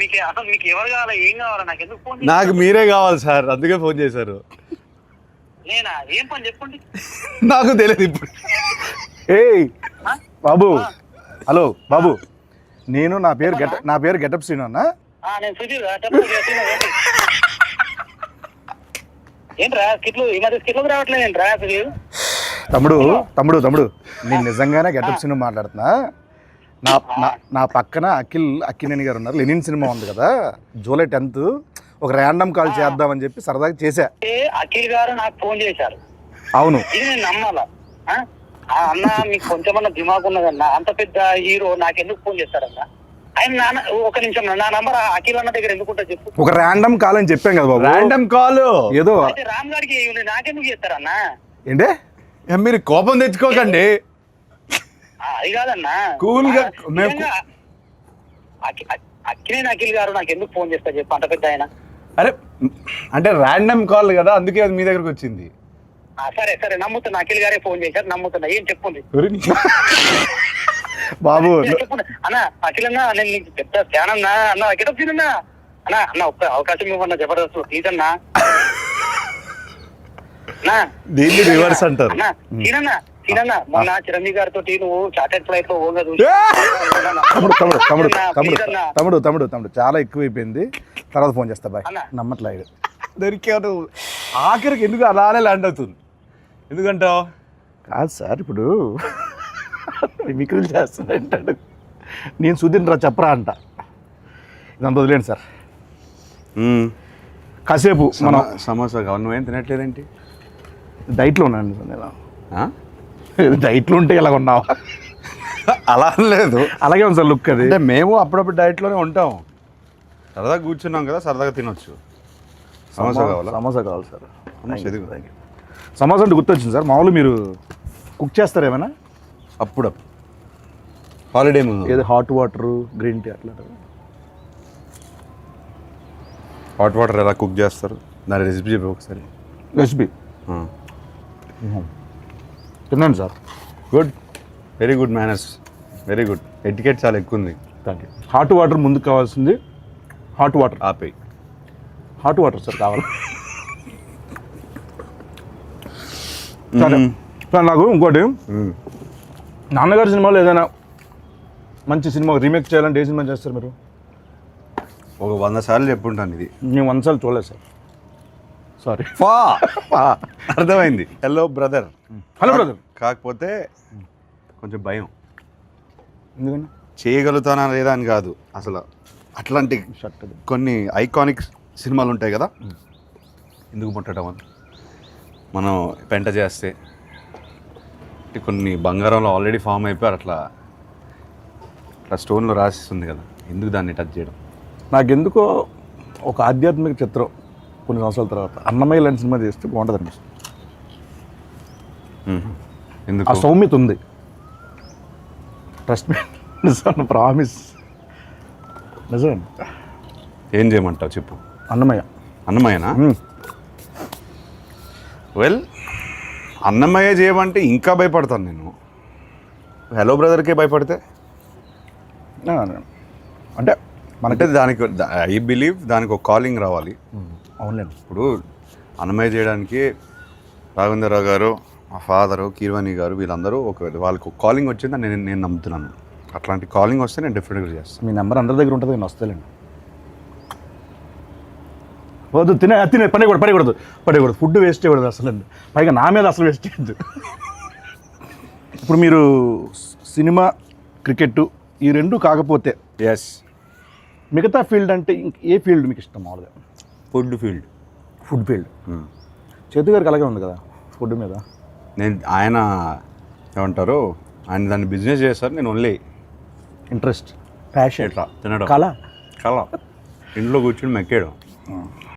మీకు ఎవరు కావాలా ఏం కావాలా నాకు ఎందుకు ఫోన్ నాకు మీరే కావాలి సార్, అందుకే ఫోన్ చేశారు. నేనా ఏం పని చెప్పండి. నాకు తెలియదు ఇప్పుడు. ఏయ్ బాబు, హలో బాబు, నా పేరు గెటప్ శ్రీను అన్న. నేను సుధీర్ ఏంట్రా స్కిట్లు ఈ మధ్య స్కిట్లకు రావట్లేదు ఏంట్రా సుధీర్? తమ్ముడు నేను నిజంగానే గెటప్ శ్రీను మాట్లాడుతున్నా. నా పక్కన అక్కినేని గారు ఉన్నారు. లెనిన్ సినిమా ఉంది కదా, జూలై 10th ఒక ర్యాండమ్ కాల్ చేద్దామని చెప్పి సరదాగా చేశా. అఖిల్ గారు నాకు ఫోన్ చేశారు. అవును, ఇది నేను నమ్మాలా? అన్న మీకు కొంచెమన్నా దిమాగ్ ఉన్నదన్నా, అంత పెద్ద హీరో నాకెందుకు ఫోన్ చేస్తారన్నా? ఆయన నాన్న ఒక నిమిషం, నా నంబర్ అఖిల్ అన్న దగ్గర ఎందుకుంటా చెప్పు. ఒక ర్యాండమ్ కాల్ అని చెప్పాం కదా బాబు. ర్యాండమ్ కాల్ ఏదో రామ్ గారికి నాకెందుకు చేస్తారన్నా? ఏంటే మీరు కోపం తెచ్చుకోకండి. అది కాదన్నా, కూల్ గా అఖిలేని అఖిల్ గారు నాకు ఎందుకు ఫోన్ చేస్తారు చెప్పు, అంత పెద్ద ఆయన. అరే అంటే ర్యాండమ్ కాల్ కదా, అందుకే అది మీ దగ్గరకు వచ్చింది. సరే నమ్ముతున్నా, అఖిల్ గారే ఫోన్ చేశారు, నమ్ముతున్నా. ఏం చెప్పండి బాబు. చెప్పండి అన్న. అఖిల్ అన్నా, నేను నీకు పెద్ద ఫ్యాన్ అన్నా. అన్న గెటప్ సీన్ అన్న ఒక్క అవకాశం ఇవ్వన్నా, జబర్దస్త్ ప్లీజ్ అన్నా. దీన్ని రివర్స్ అంటారు. సీనన్నా మొన్న చిరంజీవి గారితో నువ్వు చార్టెడ్ ఫ్లైట్ లో పోగదు. తమ్ముడు చాలా ఎక్కువైపోయింది, తర్వాత ఫోన్ చేస్తా బాయ్. నమ్మట్లేదు దొరికాడు. ఆఖరికి ఎందుకు అలానే ల్యాండ్ అవుతుంది? ఎందుకంటావు? కాదు సార్, ఇప్పుడు మిక్కులు చేస్తా అంటాడు, నేను సుధీర్ రా చెప్పరా అంట. ఇదంతా వదిలేండి సార్. కాసేపు మనం సమోసా కావాలి. నువ్వేం తినట్లేదేంటి? డైట్లో ఉన్నాను నేను. డైట్లో ఉంటే ఇలా ఉన్నావా? అలా లేదు, అలాగే ఉంది సార్ లుక్. అది అంటే మేము అప్పుడప్పుడు డైట్లోనే ఉంటాం. సరదాగా కూర్చున్నాం కదా, సరదాగా తినొచ్చు. సమోసా కావాలి సార్. సమోసా అంటే గుర్తొచ్చింది సార్, మామూలు మీరు కుక్ చేస్తారు ఏమైనా? అప్పుడు హాలిడే ముందు ఏదో హాట్ వాటర్, గ్రీన్ టీ అట్లా. హాట్ వాటర్ ఎలా కుక్ చేస్తారు, దాని రెసిపీ చెప్పి ఒకసారి. రెసిపీ తిన్నాను sir. Good, very good manners, very good. Etiquette చాలా ఎక్కువ ఉంది. Thank you. హాట్ వాటర్ ముందుకు కావాల్సింది. హాట్ వాటర్ ఆపేయి. హాట్ వాటర్ సార్ కావాలి. సరే సార్, నాకు ఇంకోటి, నాన్నగారి సినిమాలో ఏదైనా మంచి సినిమా రీమేక్ చేయాలంటే ఏ సినిమా చేస్తారు మీరు? ఒక 100 సార్లు చెప్పుంటాను ఇది. నేను 100 సార్లు చూడలేదు సార్, సారీ. అర్థమైంది. హలో బ్రదర్ కాకపోతే కొంచెం భయం. ఎందుకని? చేయగలుగుతానా లేదా అని కాదు, అసలు అట్లాంటి కొన్ని ఐకానిక్ సినిమాలు ఉంటాయి కదా, ఎందుకు ముట్టడం అని. మనం పెంట చేస్తే కొన్ని బంగారంలో ఆల్రెడీ ఫామ్ అయిపోయారు, అట్లా స్టోన్లో రాసిస్తుంది కదా, ఎందుకు దాన్ని టచ్ చేయడం? నాకెందుకో ఒక ఆధ్యాత్మిక చిత్రం కొన్ని సంవత్సరాల తర్వాత అన్నమయ్య లాంటి సినిమా చేస్తే బాగుంటుంది అనిపిస్తుంది. ఎందుకు? ఆ సౌమ్యత ఉంది. ట్రస్ట్ మీ, నిజం, ప్రామిస్. నిజం. ఏం చేయమంటావు చెప్పు. అన్నమయ్యనా? వెల్, అన్నమయ్య చేయమంటే ఇంకా భయపడతాను నేను. హలో బ్రదర్కే భయపడితే అంటే మనకి దానికి ఐ బిలీవ్ దానికి ఒక కాలింగ్ రావాలి. అవునండి. ఇప్పుడు అన్నమయ్య చేయడానికి రాఘవేంద్రరావు గారు, మా ఫాదరు, కీర్వాణి గారు, వీళ్ళందరూ వాళ్ళకి ఒక కాలింగ్ వచ్చిందని నేను నమ్ముతున్నాను. అట్లాంటి కాలింగ్ వస్తే నేను డెఫినెట్గా చేస్తాను. మీ నెంబర్ అందరి దగ్గర ఉంటుంది, నేను వస్తానండి. వద్దు, తినే పడకూడదు. ఫుడ్ వేస్ట్ చేయకూడదు అసలు అండి. పైగా నా మీద అసలు వేస్ట్ చేయద్దు. ఇప్పుడు మీరు సినిమా, క్రికెట్ ఈ రెండు కాకపోతే ఎస్ మిగతా ఫీల్డ్ అంటే ఏ ఫీల్డ్ మీకు ఇష్టం? మామూలుగా ఫుడ్ ఫీల్డ్. చేతు గారికి అలాగే ఉంది కదా ఫుడ్ మీద. ఆయన ఏమంటారు, ఆయన దాన్ని బిజినెస్ చేస్తారు, నేను ఓన్లీ ఇంట్రెస్ట్, ప్యాషన్, ఇట్లా తినడం, కళ ఇంట్లో కూర్చొని మెక్కేయడం.